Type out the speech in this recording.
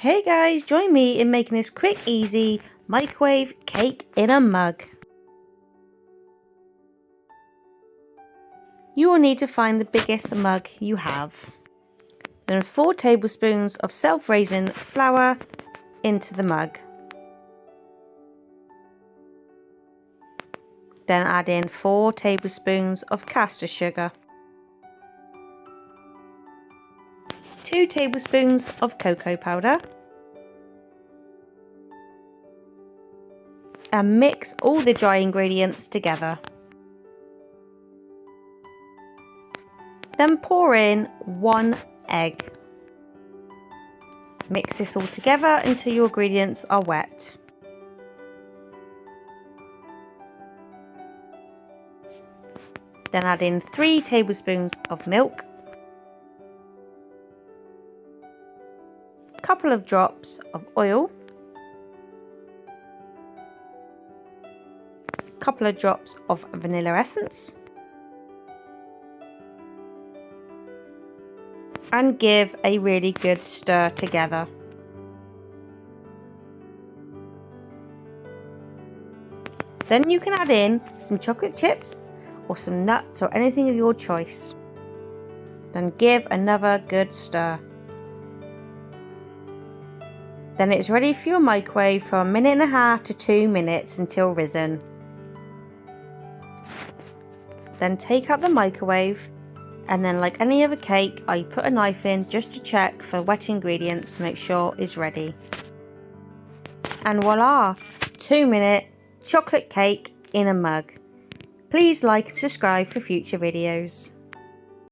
Hey guys, join me in making this quick, easy microwave cake in a mug. You will need to find the biggest mug you have. Then 4 tablespoons of self-raising flour into the mug. Then add in 4 tablespoons of caster sugar. 2 tablespoons of cocoa powder. And mix all the dry ingredients together. Then pour in 1 egg. Mix this all together until your ingredients are wet. Then add in 3 tablespoons of milk, a couple of drops of oil, a couple of drops of vanilla essence, and give a really good stir together. Then you can add in some chocolate chips or some nuts or anything of your choice. Then give another good stir. Then it's ready for your microwave for 1.5 to 2 minutes until risen. Then take out the microwave, and then like any other cake, I put a knife in just to check for wet ingredients to make sure it's ready. And voila! 2-minute chocolate cake in a mug. Please like and subscribe for future videos.